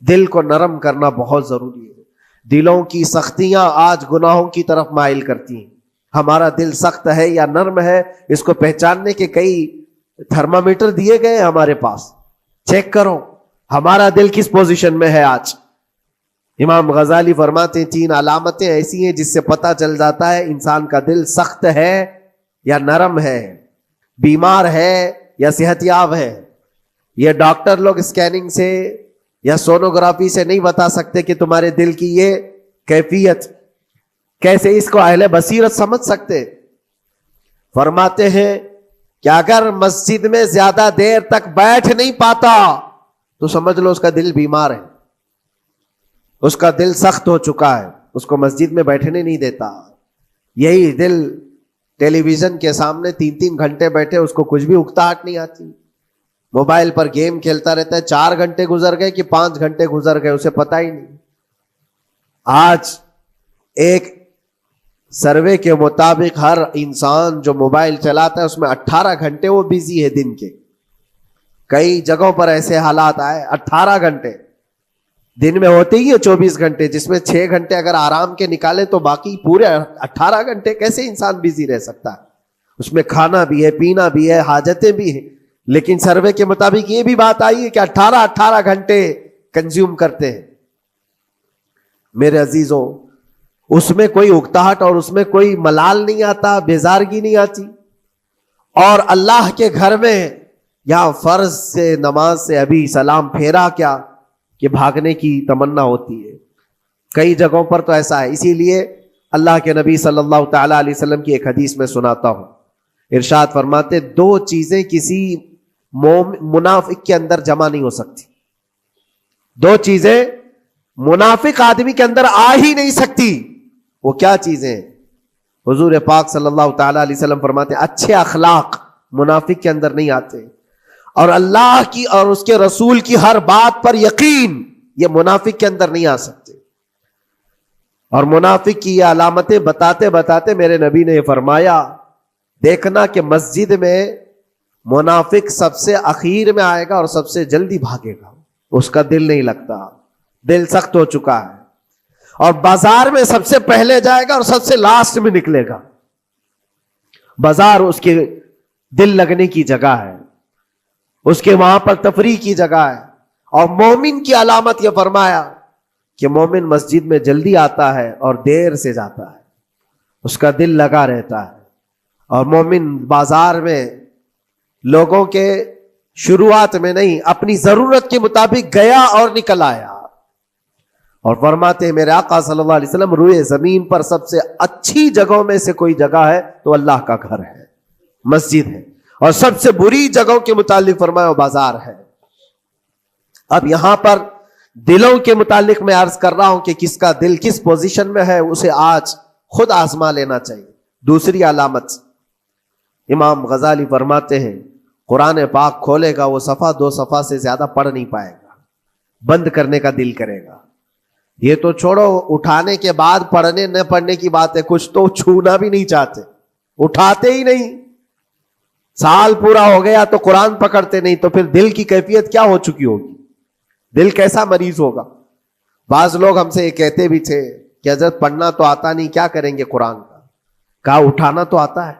دل کو نرم کرنا بہت ضروری ہے. دلوں کی سختیاں آج گناہوں کی طرف مائل کرتی ہیں. ہمارا دل سخت ہے یا نرم ہے، اس کو پہچاننے کے کئی تھرمامیٹر دیے گئے ہیں ہمارے پاس. چیک کرو ہمارا دل کس پوزیشن میں ہے آج. امام غزالی فرماتے ہیں 3 علامتیں ایسی ہیں جس سے پتہ چل جاتا ہے انسان کا دل سخت ہے یا نرم ہے، بیمار ہے یا صحت یاب ہے. یہ ڈاکٹر لوگ اسکیننگ سے یا سونوگرافی سے نہیں بتا سکتے کہ تمہارے دل کی یہ کیفیت. کیسے اس کو اہل بصیرت سمجھ سکتے؟ فرماتے ہیں کہ اگر مسجد میں زیادہ دیر تک بیٹھ نہیں پاتا تو سمجھ لو اس کا دل بیمار ہے، اس کا دل سخت ہو چکا ہے، اس کو مسجد میں بیٹھنے نہیں دیتا. یہی دل ٹیلی ویژن کے سامنے 3 گھنٹے بیٹھے، اس کو کچھ بھی اکتاہٹ نہیں آتی. موبائل پر گیم کھیلتا رہتا ہے، 4 گھنٹے گزر گئے کہ 5 گھنٹے گزر گئے اسے پتہ ہی نہیں. آج ایک سروے کے مطابق ہر انسان جو موبائل چلاتا ہے اس میں 18 گھنٹے وہ بیزی ہے دن کے. کئی جگہوں پر ایسے حالات آئے 18 گھنٹے دن میں ہوتے ہی ہے 24 گھنٹے، جس میں 6 گھنٹے اگر آرام کے نکالے تو باقی پورے 18 گھنٹے کیسے انسان بیزی رہ سکتا ہے؟ اس میں کھانا بھی ہے، پینا بھی ہے، حاجتیں بھی ہیں. لیکن سروے کے مطابق یہ بھی بات آئی ہے کہ 18 گھنٹے کنزیوم کرتے ہیں. میرے عزیزوں، اس میں کوئی اکتاہٹ اور اس میں کوئی ملال نہیں آتا، بیزارگی نہیں آتی. اور اللہ کے گھر میں یا فرض سے نماز سے ابھی سلام پھیرا کیا کہ بھاگنے کی تمنا ہوتی ہے. کئی جگہوں پر تو ایسا ہے. اسی لیے اللہ کے نبی صلی اللہ تعالی علیہ وسلم کی ایک حدیث میں سناتا ہوں. ارشاد فرماتے 2 چیزیں کسی منافق کے اندر جمع نہیں ہو سکتی. 2 چیزیں منافق آدمی کے اندر آ ہی نہیں سکتی. وہ کیا چیزیں؟ حضور پاک صلی اللہ تعالی علیہ وسلم فرماتے اچھے اخلاق منافق کے اندر نہیں آتے، اور اللہ کی اور اس کے رسول کی ہر بات پر یقین یہ منافق کے اندر نہیں آ سکتے. اور منافق کی یہ علامتیں بتاتے بتاتے میرے نبی نے فرمایا دیکھنا کہ مسجد میں منافق سب سے اخیر میں آئے گا اور سب سے جلدی بھاگے گا. اس کا دل نہیں لگتا، دل سخت ہو چکا ہے. اور بازار میں سب سے پہلے جائے گا اور سب سے لاسٹ میں نکلے گا. بازار اس کے دل لگنے کی جگہ ہے، اس کے وہاں پر تفریح کی جگہ ہے. اور مومن کی علامت یہ فرمایا کہ مومن مسجد میں جلدی آتا ہے اور دیر سے جاتا ہے، اس کا دل لگا رہتا ہے. اور مومن بازار میں لوگوں کے شروعات میں نہیں، اپنی ضرورت کے مطابق گیا اور نکل آیا. اور فرماتے ہیں میرے آقا صلی اللہ علیہ وسلم روئے زمین پر سب سے اچھی جگہوں میں سے کوئی جگہ ہے تو اللہ کا گھر ہے، مسجد ہے. اور سب سے بری جگہوں کے متعلق فرمایا وہ بازار ہے. اب یہاں پر دلوں کے متعلق میں عرض کر رہا ہوں کہ کس کا دل کس پوزیشن میں ہے، اسے آج خود آزما لینا چاہیے. دوسری علامت امام غزالی فرماتے ہیں قرآن پاک کھولے گا وہ صفحہ 2 صفحہ سے زیادہ پڑھ نہیں پائے گا، بند کرنے کا دل کرے گا. یہ تو چھوڑو اٹھانے کے بعد پڑھنے نہ پڑھنے کی بات ہے، کچھ تو چھونا بھی نہیں چاہتے، اٹھاتے ہی نہیں. سال پورا ہو گیا تو قرآن پکڑتے نہیں، تو پھر دل کی کیفیت کیا ہو چکی ہوگی؟ دل کیسا مریض ہوگا؟ بعض لوگ ہم سے یہ کہتے بھی تھے کہ حضرت پڑھنا تو آتا نہیں، کیا کریں گے قرآن کا؟ کہا اٹھانا تو آتا ہے.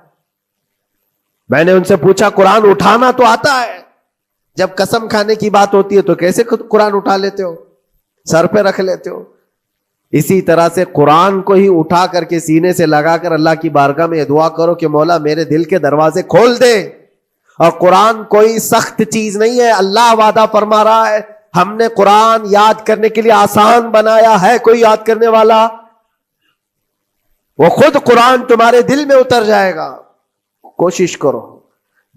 میں نے ان سے پوچھا قرآن اٹھانا تو آتا ہے، جب قسم کھانے کی بات ہوتی ہے تو کیسے قرآن اٹھا لیتے ہو، سر پہ رکھ لیتے ہو؟ اسی طرح سے قرآن کو ہی اٹھا کر کے سینے سے لگا کر اللہ کی بارگاہ میں دعا کرو کہ مولا میرے دل کے دروازے کھول دے. اور قرآن کوئی سخت چیز نہیں ہے، اللہ وعدہ فرما رہا ہے ہم نے قرآن یاد کرنے کے لیے آسان بنایا ہے. کوئی یاد کرنے والا؟ وہ خود قرآن تمہارے دل میں اتر جائے گا. کوشش کرو.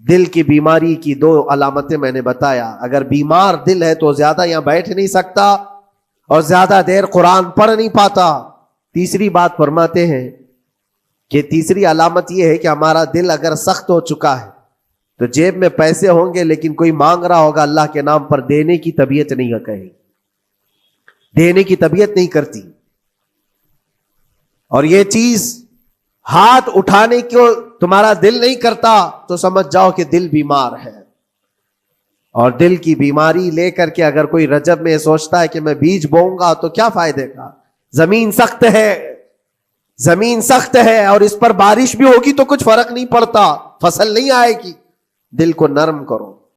دل کی بیماری کی 2 علامتیں میں نے بتایا. اگر بیمار دل ہے تو زیادہ یہاں بیٹھ نہیں سکتا اور زیادہ دیر قرآن پڑھ نہیں پاتا. تیسری بات فرماتے ہیں کہ تیسری علامت یہ ہے کہ ہمارا دل اگر سخت ہو چکا ہے تو جیب میں پیسے ہوں گے لیکن کوئی مانگ رہا ہوگا اللہ کے نام پر، دینے کی طبیعت نہیں ہے، کہیں دینے کی طبیعت نہیں کرتی. اور یہ چیز ہاتھ اٹھانے کو تمہارا دل نہیں کرتا تو سمجھ جاؤ کہ دل بیمار ہے. اور دل کی بیماری لے کر کے اگر کوئی رجب میں سوچتا ہے کہ میں بیج بوؤں گا تو کیا فائدے کا؟ زمین سخت ہے، زمین سخت ہے، اور اس پر بارش بھی ہوگی تو کچھ فرق نہیں پڑتا، فصل نہیں آئے گی۔ دل کو نرم کرو۔